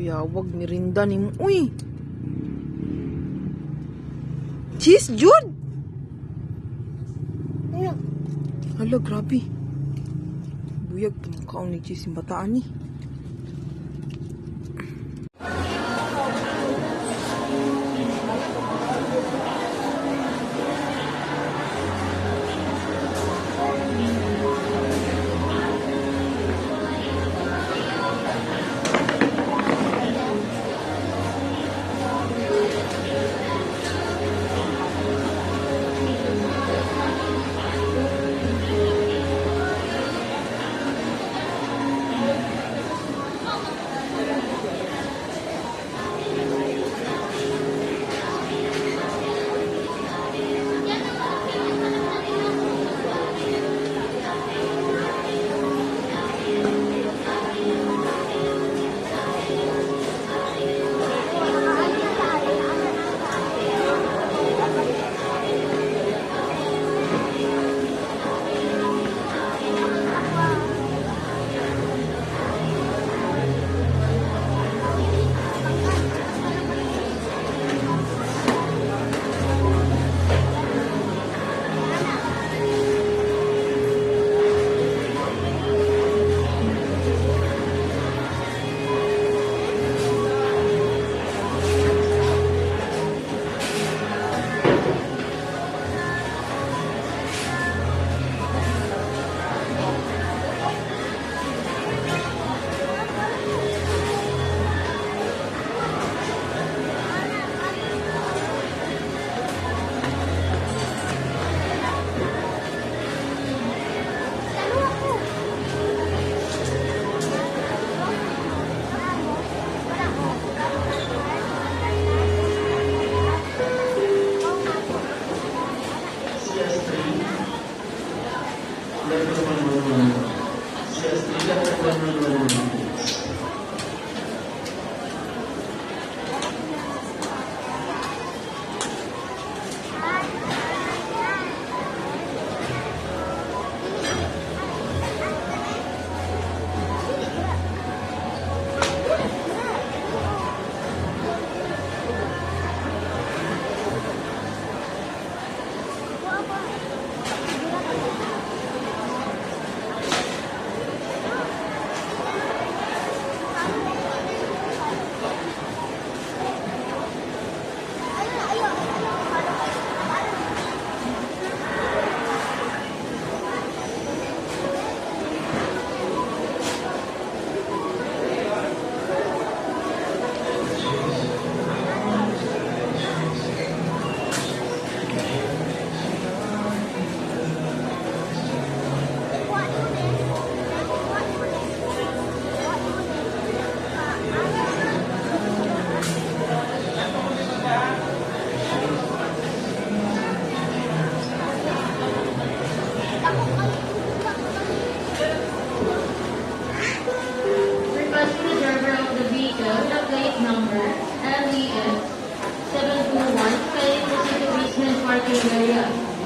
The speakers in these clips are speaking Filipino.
Kuya, wag mirinda ni mo. Uy! Cheese, Jude! Hala, grabe. Buyag, pumakaon ni cheese yung bataan ni.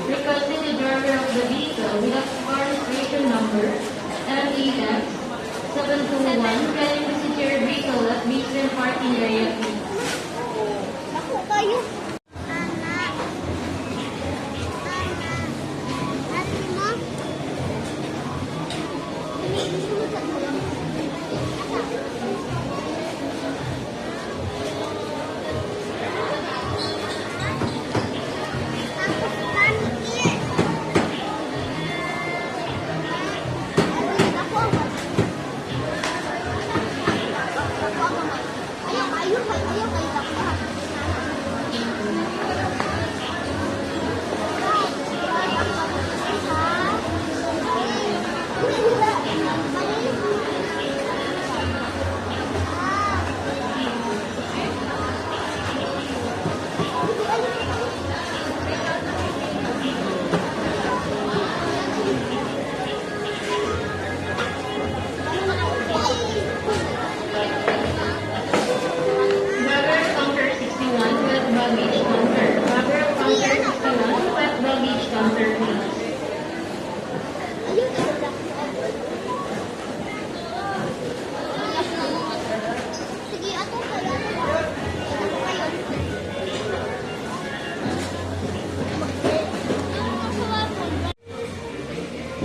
Requesting the driver of the vehicle with a registration number LEX 721 carrying the secured vehicle at basement parking area. Ako kayo.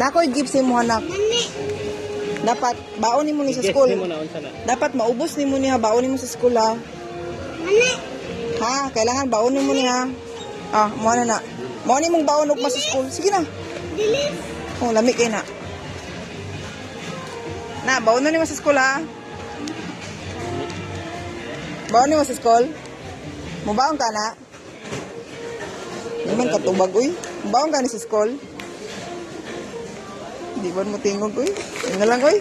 Nakoy gifts nimo anak. Mani. Dapat baonin mo ni sa school. Dapat maubos nimo niya baonin mo sa school ha. Mani. Ha, kailangan baonin mo niya. Ah, mo na na. Mo ni mong baon ug mas sa school. Sige na. Dili. Oh, lami kay na. Na, baon na ni mo sa school ha. Baon ni mo sa school. Mubaon ka na. Di man katubag uy. Mubaon ka ni sa school. Di ba mo tingog uy? Yun na lang uy.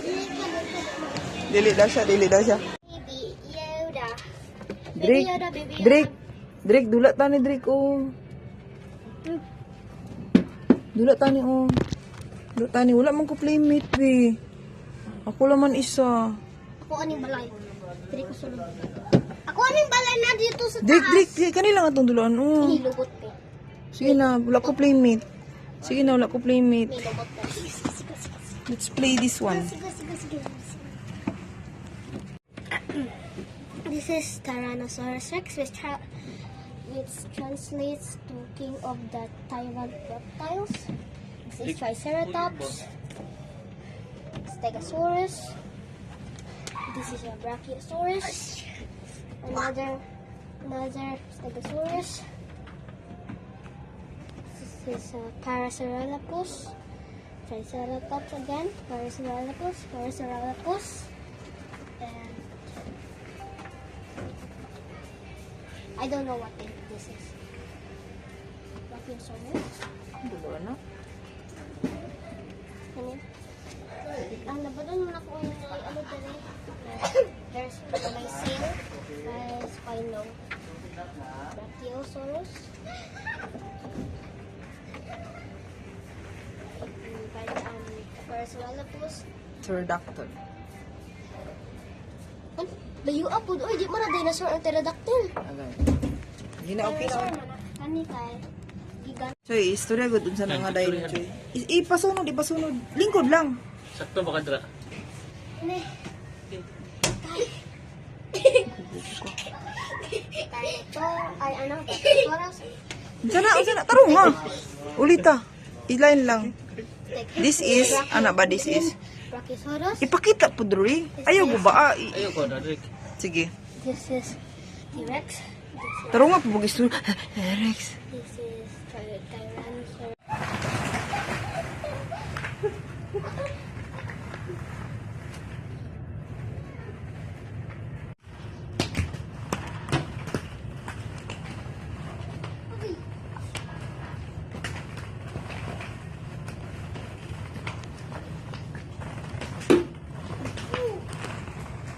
Dili daw siya, dili daw siya. Baby Yoda. Drake, Baby Yoda, baby Yoda. Drake, dula ta ni Drake oh. Dula ta ni oh. Dula ta ni, wala man ko playmate be. Ako laman isa. Ako aning balay. Dili ko sulod. Ako aning balay na dito sa taas. Drake, kanila nga itong dulaan oh. Nilugot pe. Sige na, wala ko playmate. Sige na, wala ko playmate. Nilugot pe. Let's play this one. Sige, sige, sige. This is Tyrannosaurus Rex, which translates to King of the Tyrant Reptiles. This is Triceratops, Stegosaurus. This is a Brachiosaurus. Another Stegosaurus. This is a Parasaurolophus. Triceratops again, Parasaurolophus, and I don't know what this is. Brachiosaurus. Dulaan na. Ano? Ang labadan mo na ko yung ano dali. There's Lysail, Spino, Brachiosaurus. Parasaurolophus. Pterodactyl. Layo po. Oy, di man na dinosaur ang pterodactyl. Agay. Hindi na okay Dinosaur na. man na. Kani kay gigan. Choy, istorya ko dun sa mga dayon, Choy. Ipasunod. Lingkod lang. Sakto baka dra. Ne. Kay ito ay ano? Oras. Sana. Tarong ha. Ulita. Iline lang. This is, ano ba this is? Brachiosaurus. Ipakita po, Dre. Ayaw ko ba? Ayoko na, Rick. Sige. This is T-Rex. Tarong nga po, bugis to. Rex. This is Tyrannosaurus.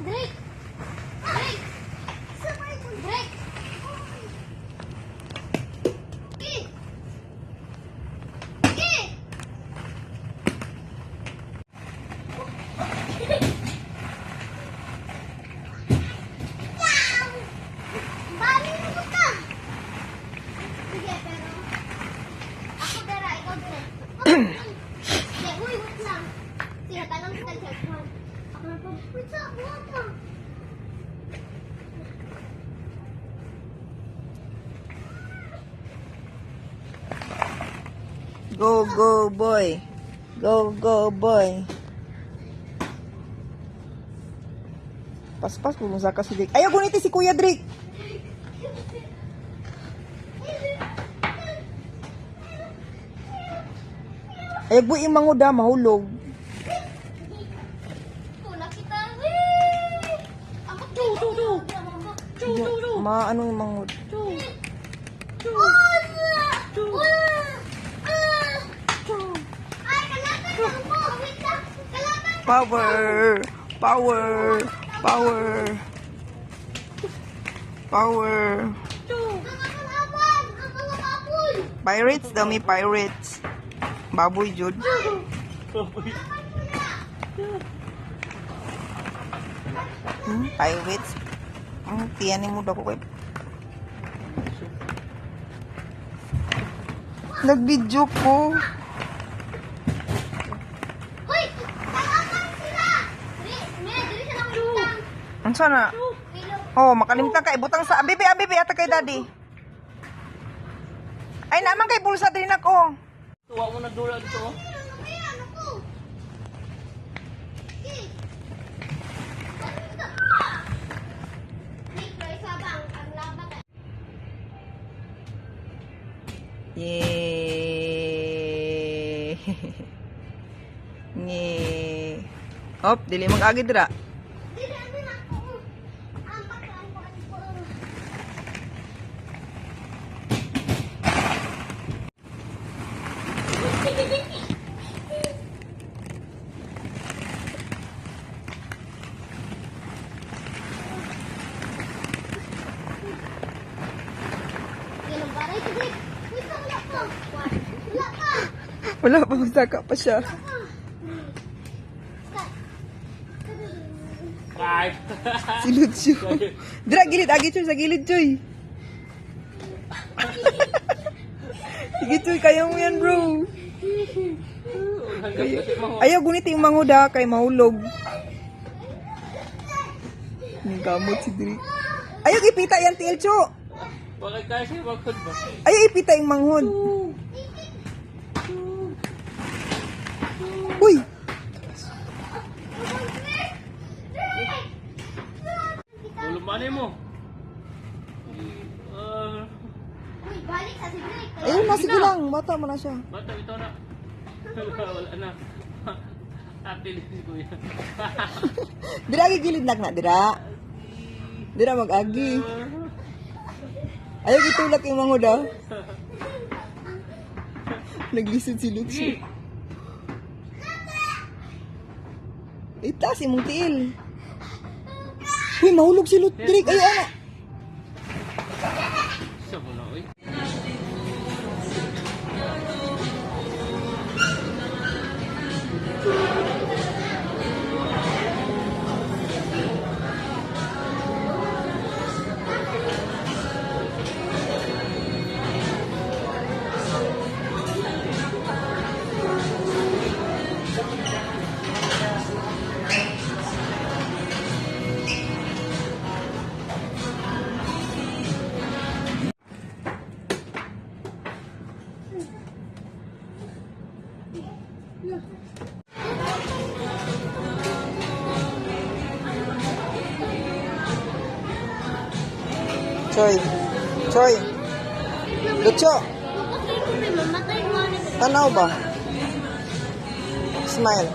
Drake! Drake! Drake! Drake! Go, boy. Go, boy. Paspas po mo sa kasi Drake. Ayaw guniti si Kuya Drake. Ayaw buhay manguda, mahulog. Ano yung mangud? Power. Pirates, dami pirates. Baboy, Jud. Pirates. Tiyanin mo daw ko. Nag-video ko. Hoy! Kalaban sila! Dili sila makita. Ano sana? Oh, makalimtan ka. Ibutang sa... Abibi, ata kay daddy. Ay, naman kay bulsa din ako. Tuwa mo na dula dito. Oh. Ayan ako! Yay! Yay! Hop, dili mag-agi dira. Dili, ano na ako. Ambak lang ko. Ganun ba? Right, Greg? Wait lang, wala pa. Wala pa. Wala pa, saka pa siya. Five. Si Lucio. Dira, gilid. Agi, Choy. Sa gilid, Choy. Sige, Choy. Kaya mo yan, bro. Ayaw, gunit yung manguda kay mahulog. Ang gamot si Diri. Ayaw, ipita yan, Tilcho. Bakit kasi magkod ba? Ayaw, ipita yung manghod. Uy! Ulumanay mo. Uy, balik sa si Greg. Ayun na, sige lang. Bata mo na siya. Bata, ito na. Wala na. Happy din si Kuya. Dira, agi gilid na, Dira. Dira, mag-agi. Ayaw, itulak yung manghod, ah. Naglisod si Lucio. Itaas, imong tiil. Uy, mahulog si Lucio. Diri, ayaw, ano. Siya mo na, uy. Choy. Choy. Lucio. Bakit ko may mamatay mo? Tanaw ba? Smile.